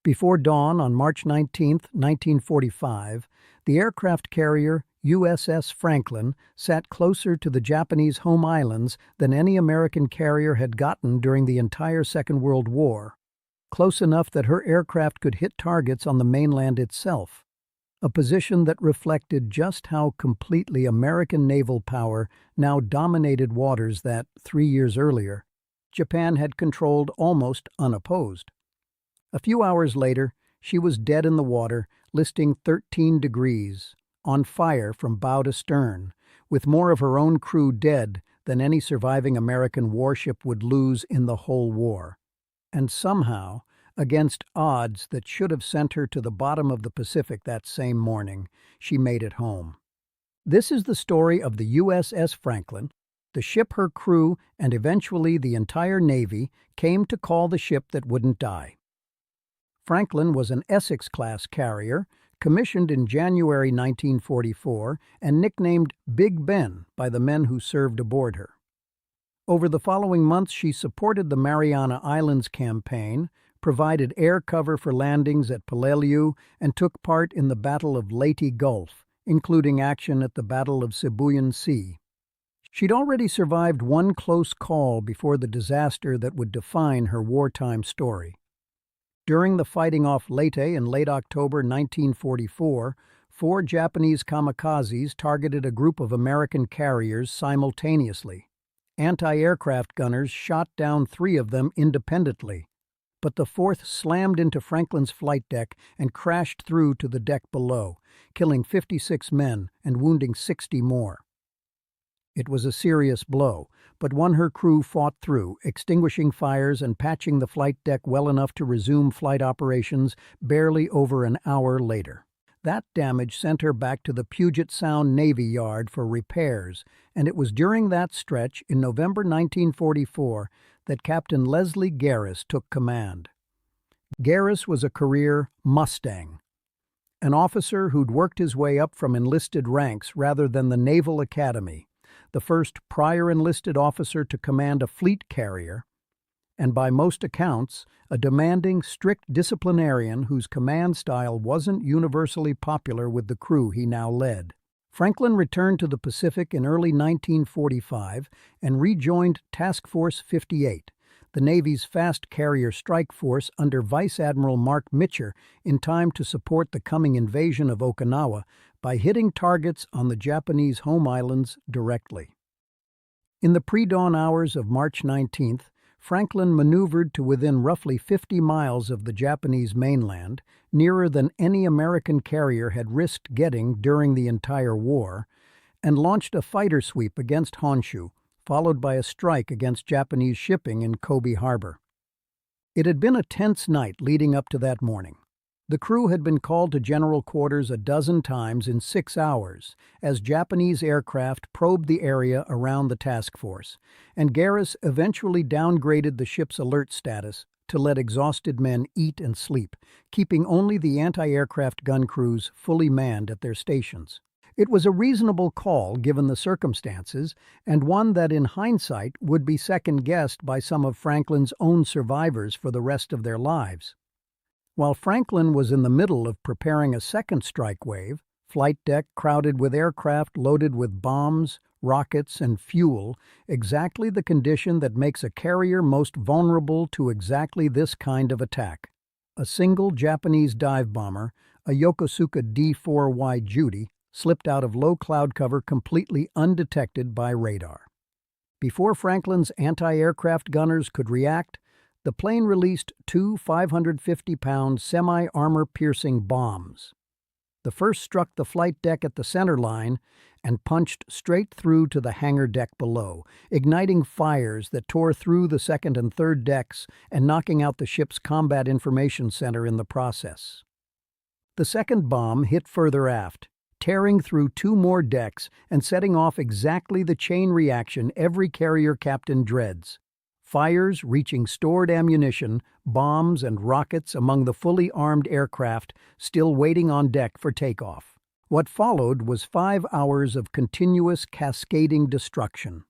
Before dawn on March 19, 1945, the aircraft carrier USS Franklin sat closer to the Japanese home islands than any American carrier had gotten during the entire Second World War, close enough that her aircraft could hit targets on the mainland itself, a position that reflected just how completely American naval power now dominated waters that, 3 years earlier, Japan had controlled almost unopposed. A few hours later, she was dead in the water, listing 13 degrees, on fire from bow to stern, with more of her own crew dead than any surviving American warship would lose in the whole war. And somehow, against odds that should have sent her to the bottom of the Pacific that same morning, she made it home. This is the story of the USS Franklin, the ship her crew and eventually the entire Navy came to call the ship that wouldn't die. Franklin was an Essex-class carrier, commissioned in January 1944 and nicknamed Big Ben by the men who served aboard her. Over the following months, she supported the Mariana Islands campaign, provided air cover for landings at Peleliu, and took part in the Battle of Leyte Gulf, including action at the Battle of Sibuyan Sea. She'd already survived one close call before the disaster that would define her wartime story. During the fighting off Leyte in late October 1944, 4 Japanese kamikazes targeted a group of American carriers simultaneously. Anti-aircraft gunners shot down 3 of them independently, but the 4th slammed into Franklin's flight deck and crashed through to the deck below, killing 56 men and wounding 60 more. It was a serious blow, but one her crew fought through, extinguishing fires and patching the flight deck well enough to resume flight operations barely over an hour later. That damage sent her back to the Puget Sound Navy Yard for repairs, and it was during that stretch in November 1944 that Captain Leslie Gehres took command. Gehres was a career Mustang, an officer who'd worked his way up from enlisted ranks rather than the Naval Academy, the first prior enlisted officer to command a fleet carrier, and by most accounts, a demanding, strict disciplinarian whose command style wasn't universally popular with the crew he now led. Franklin returned to the Pacific in early 1945 and rejoined Task Force 58, the Navy's fast carrier strike force under Vice Admiral Mark Mitcher, in time to support the coming invasion of Okinawa by hitting targets on the Japanese home islands directly. In the pre-dawn hours of March 19th, Franklin maneuvered to within roughly 50 miles of the Japanese mainland, nearer than any American carrier had risked getting during the entire war, and launched a fighter sweep against Honshu, followed by a strike against Japanese shipping in Kobe Harbor. It had been a tense night leading up to that morning. The crew had been called to general quarters a dozen times in 6 hours as Japanese aircraft probed the area around the task force, and Gehres eventually downgraded the ship's alert status to let exhausted men eat and sleep, keeping only the anti-aircraft gun crews fully manned at their stations. It was a reasonable call given the circumstances, and one that in hindsight would be second-guessed by some of Franklin's own survivors for the rest of their lives. While Franklin was in the middle of preparing a second strike wave, flight deck crowded with aircraft loaded with bombs, rockets, and fuel, exactly the condition that makes a carrier most vulnerable to exactly this kind of attack. A single Japanese dive bomber, a Yokosuka D-4Y Judy, slipped out of low cloud cover completely undetected by radar. Before Franklin's anti-aircraft gunners could react, the plane released 2 550-pound semi-armor-piercing bombs. The first struck the flight deck at the center line and punched straight through to the hangar deck below, igniting fires that tore through the second and third decks and knocking out the ship's combat information center in the process. The second bomb hit further aft, tearing through 2 more decks and setting off exactly the chain reaction every carrier captain dreads. Fires reaching stored ammunition, bombs, and rockets among the fully armed aircraft still waiting on deck for takeoff. What followed was 5 hours of continuous cascading destruction.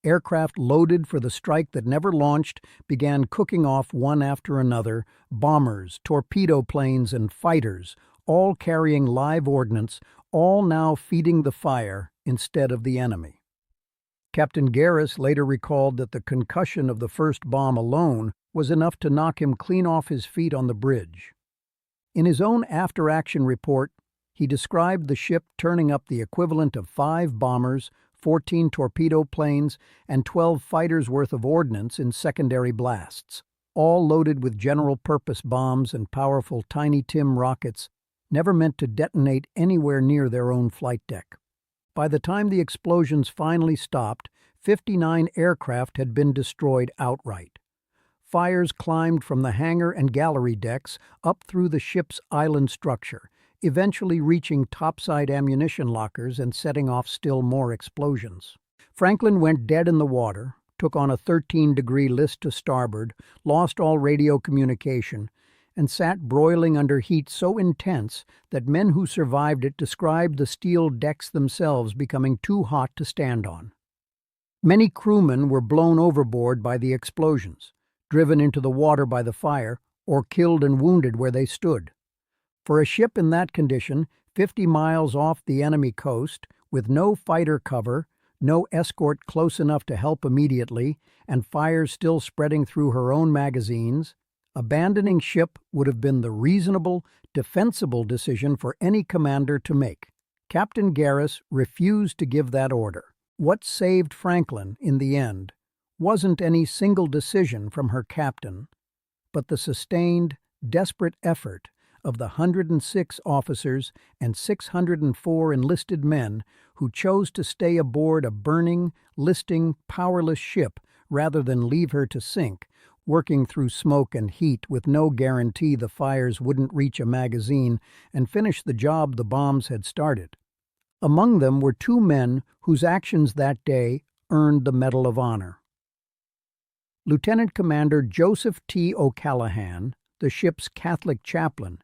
Aircraft loaded for the strike that never launched began cooking off one after another, bombers, torpedo planes, and fighters, all carrying live ordnance, all now feeding the fire instead of the enemy. Captain Gehres later recalled that the concussion of the first bomb alone was enough to knock him clean off his feet on the bridge. In his own after-action report, he described the ship turning up the equivalent of 5 bombers, 14 torpedo planes, and 12 fighters' worth of ordnance in secondary blasts, all loaded with general-purpose bombs and powerful Tiny Tim rockets, never meant to detonate anywhere near their own flight deck. By the time the explosions finally stopped, 59 aircraft had been destroyed outright. Fires climbed from the hangar and gallery decks up through the ship's island structure, eventually reaching topside ammunition lockers and setting off still more explosions. Franklin went dead in the water, took on a 13-degree list to starboard, lost all radio communication, and sat broiling under heat so intense that men who survived it described the steel decks themselves becoming too hot to stand on. Many crewmen were blown overboard by the explosions, driven into the water by the fire, or killed and wounded where they stood. For a ship in that condition, 50 miles off the enemy coast, with no fighter cover, no escort close enough to help immediately, and fires still spreading through her own magazines, abandoning ship would have been the reasonable, defensible decision for any commander to make. Captain Gehres refused to give that order. What saved Franklin, in the end, wasn't any single decision from her captain, but the sustained, desperate effort of the 106 officers and 604 enlisted men who chose to stay aboard a burning, listing, powerless ship rather than leave her to sink, working through smoke and heat with no guarantee the fires wouldn't reach a magazine and finish the job the bombs had started. Among them were 2 men whose actions that day earned the Medal of Honor. Lieutenant Commander Joseph T. O'Callahan, the ship's Catholic chaplain,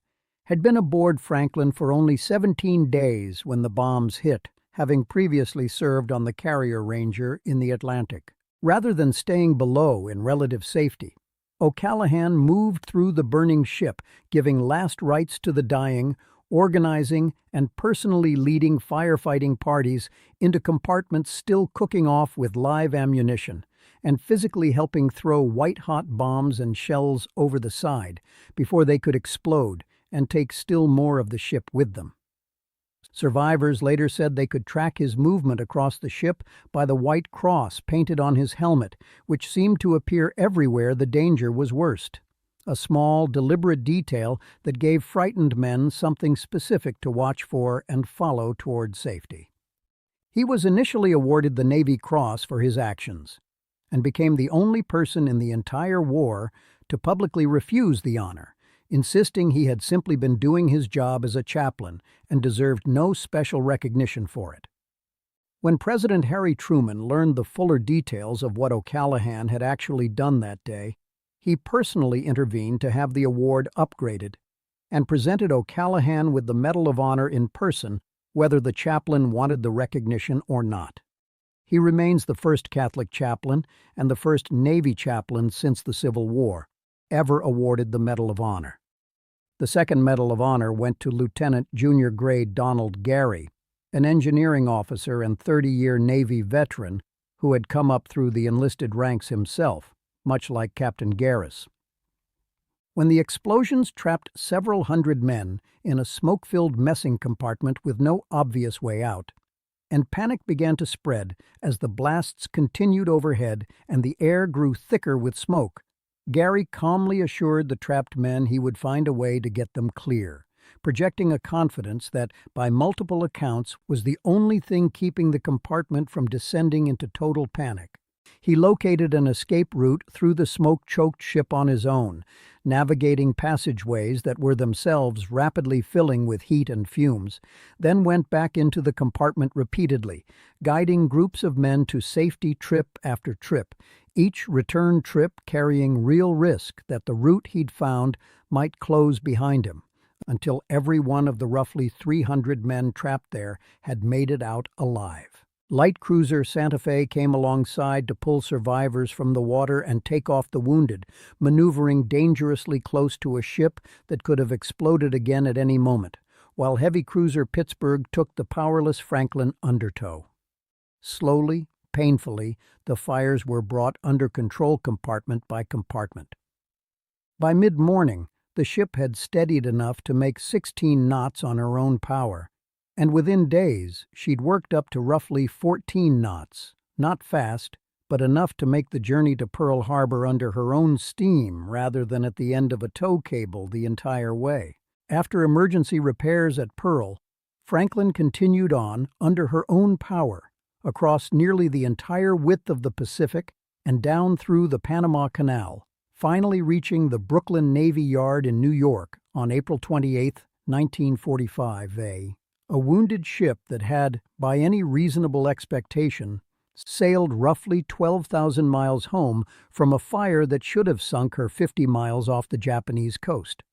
had been aboard Franklin for only 17 days when the bombs hit, having previously served on the Carrier Ranger in the Atlantic. Rather than staying below in relative safety, O'Callahan moved through the burning ship, giving last rites to the dying, organizing and personally leading firefighting parties into compartments still cooking off with live ammunition, and physically helping throw white-hot bombs and shells over the side before they could explode and take still more of the ship with them. Survivors later said they could track his movement across the ship by the white cross painted on his helmet, which seemed to appear everywhere the danger was worst. A small, deliberate detail that gave frightened men something specific to watch for and follow toward safety. He was initially awarded the Navy Cross for his actions, and became the only person in the entire war to publicly refuse the honor, insisting he had simply been doing his job as a chaplain and deserved no special recognition for it. When President Harry Truman learned the fuller details of what O'Callahan had actually done that day, he personally intervened to have the award upgraded and presented O'Callahan with the Medal of Honor in person, whether the chaplain wanted the recognition or not. He remains the first Catholic chaplain and the first Navy chaplain since the Civil War ever awarded the Medal of Honor. The second Medal of Honor went to Lieutenant Junior Grade Donald Gehres, an engineering officer and 30-year Navy veteran who had come up through the enlisted ranks himself, much like Captain Gehres. When the explosions trapped several hundred men in a smoke-filled messing compartment with no obvious way out, and panic began to spread as the blasts continued overhead and the air grew thicker with smoke, Gehres calmly assured the trapped men he would find a way to get them clear, projecting a confidence that, by multiple accounts, was the only thing keeping the compartment from descending into total panic. He located an escape route through the smoke-choked ship on his own, navigating passageways that were themselves rapidly filling with heat and fumes, then went back into the compartment repeatedly, guiding groups of men to safety trip after trip, each return trip carrying real risk that the route he'd found might close behind him, until every one of the roughly 300 men trapped there had made it out alive. Light cruiser Santa Fe came alongside to pull survivors from the water and take off the wounded, maneuvering dangerously close to a ship that could have exploded again at any moment, while heavy cruiser Pittsburgh took the powerless Franklin undertow. Slowly, painfully, the fires were brought under control compartment by compartment. By mid-morning, the ship had steadied enough to make 16 knots on her own power, and within days she'd worked up to roughly 14 knots, not fast, but enough to make the journey to Pearl Harbor under her own steam rather than at the end of a tow cable the entire way. After emergency repairs at Pearl, Franklin continued on under her own power, across nearly the entire width of the Pacific and down through the Panama Canal, finally reaching the Brooklyn Navy Yard in New York on April 28, 1945. A wounded ship that had, by any reasonable expectation, sailed roughly 12,000 miles home from a fire that should have sunk her 50 miles off the Japanese coast.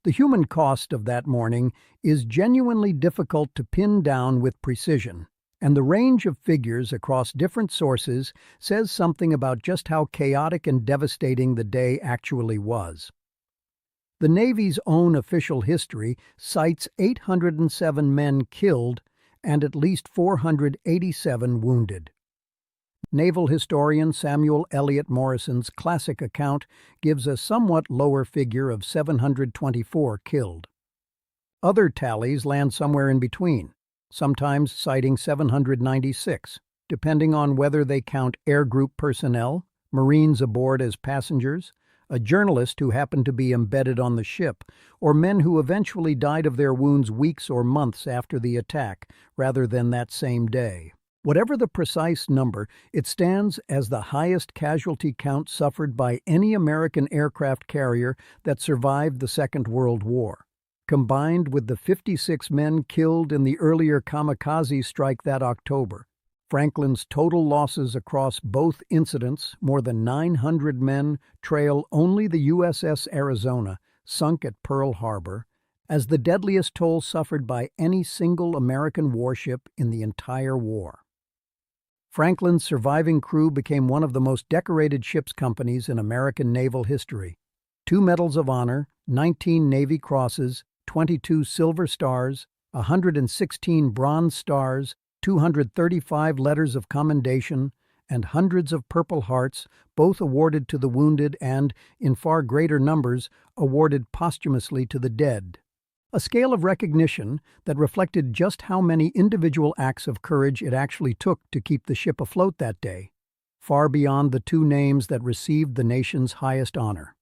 The human cost of that morning is genuinely difficult to pin down with precision, and the range of figures across different sources says something about just how chaotic and devastating the day actually was. The Navy's own official history cites 807 men killed and at least 487 wounded. Naval historian Samuel Eliot Morrison's classic account gives a somewhat lower figure of 724 killed. Other tallies land somewhere in between, sometimes citing 796, depending on whether they count air group personnel, Marines aboard as passengers, a journalist who happened to be embedded on the ship, or men who eventually died of their wounds weeks or months after the attack, rather than that same day. Whatever the precise number, it stands as the highest casualty count suffered by any American aircraft carrier that survived the Second World War. Combined with the 56 men killed in the earlier kamikaze strike that October, Franklin's total losses across both incidents, more than 900 men, trail only the USS Arizona, sunk at Pearl Harbor, as the deadliest toll suffered by any single American warship in the entire war. Franklin's surviving crew became one of the most decorated ship's companies in American naval history. 2 Medals of Honor, 19 Navy Crosses, 22 Silver Stars, 116 Bronze Stars, 235 Letters of Commendation, and hundreds of Purple Hearts, both awarded to the wounded and, in far greater numbers, awarded posthumously to the dead. A scale of recognition that reflected just how many individual acts of courage it actually took to keep the ship afloat that day, far beyond the 2 names that received the nation's highest honor.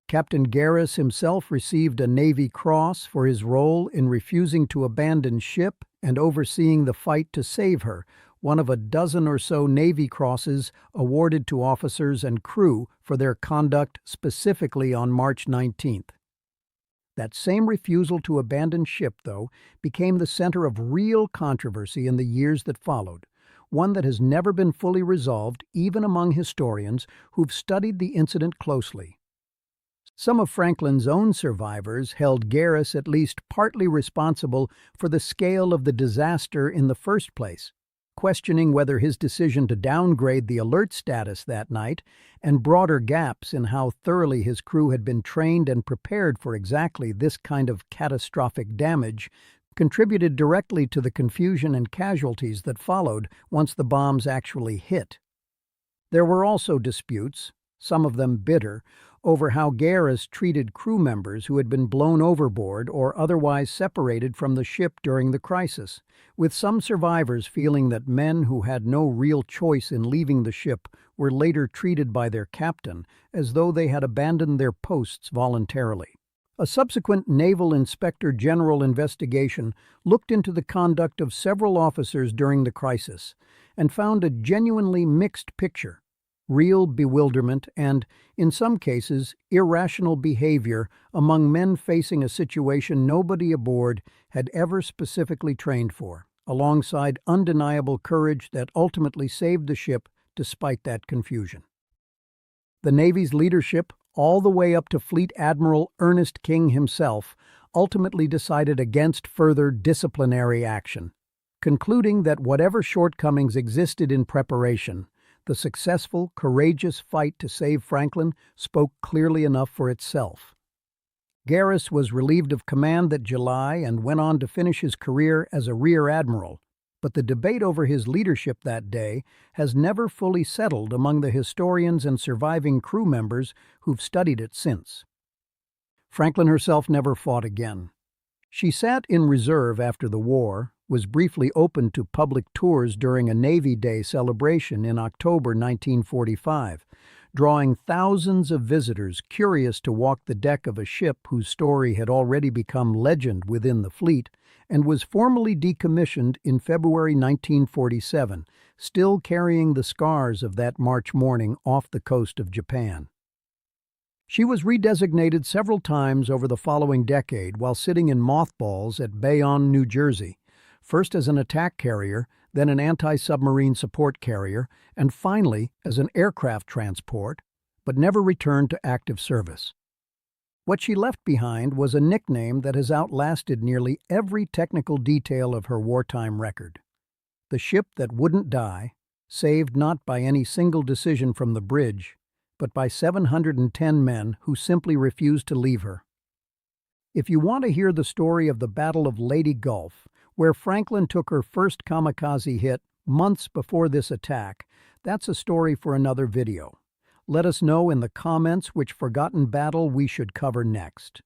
Captain Gehres himself received a Navy Cross for his role in refusing to abandon ship and overseeing the fight to save her, one of a dozen or so Navy Crosses awarded to officers and crew for their conduct specifically on March 19th. That same refusal to abandon ship, though, became the center of real controversy in the years that followed, one that has never been fully resolved even among historians who've studied the incident closely. Some of Franklin's own survivors held Gehres at least partly responsible for the scale of the disaster in the first place, questioning whether his decision to downgrade the alert status that night and broader gaps in how thoroughly his crew had been trained and prepared for exactly this kind of catastrophic damage contributed directly to the confusion and casualties that followed once the bombs actually hit. There were also disputes, some of them bitter, over how Gehres treated crew members who had been blown overboard or otherwise separated from the ship during the crisis, with some survivors feeling that men who had no real choice in leaving the ship were later treated by their captain as though they had abandoned their posts voluntarily. A subsequent Naval Inspector General investigation looked into the conduct of several officers during the crisis and found a genuinely mixed picture. Real bewilderment and, in some cases, irrational behavior among men facing a situation nobody aboard had ever specifically trained for, alongside undeniable courage that ultimately saved the ship despite that confusion. The Navy's leadership, all the way up to Fleet Admiral Ernest King himself, ultimately decided against further disciplinary action, concluding that whatever shortcomings existed in preparation, the successful, courageous fight to save Franklin spoke clearly enough for itself. Gehres was relieved of command that July and went on to finish his career as a rear admiral, but the debate over his leadership that day has never fully settled among the historians and surviving crew members who've studied it since. Franklin herself never fought again. She sat in reserve after the war, was briefly opened to public tours during a Navy Day celebration in October 1945, drawing thousands of visitors curious to walk the deck of a ship whose story had already become legend within the fleet, and was formally decommissioned in February 1947, still carrying the scars of that March morning off the coast of Japan. She was redesignated several times over the following decade while sitting in mothballs at Bayonne, New Jersey, first as an attack carrier, then an anti-submarine support carrier, and finally as an aircraft transport, but never returned to active service. What she left behind was a nickname that has outlasted nearly every technical detail of her wartime record. The ship that wouldn't die, saved not by any single decision from the bridge, but by 710 men who simply refused to leave her. If you want to hear the story of the Battle of Leyte Gulf, where Franklin took her first kamikaze hit months before this attack, that's a story for another video. Let us know in the comments which forgotten battle we should cover next.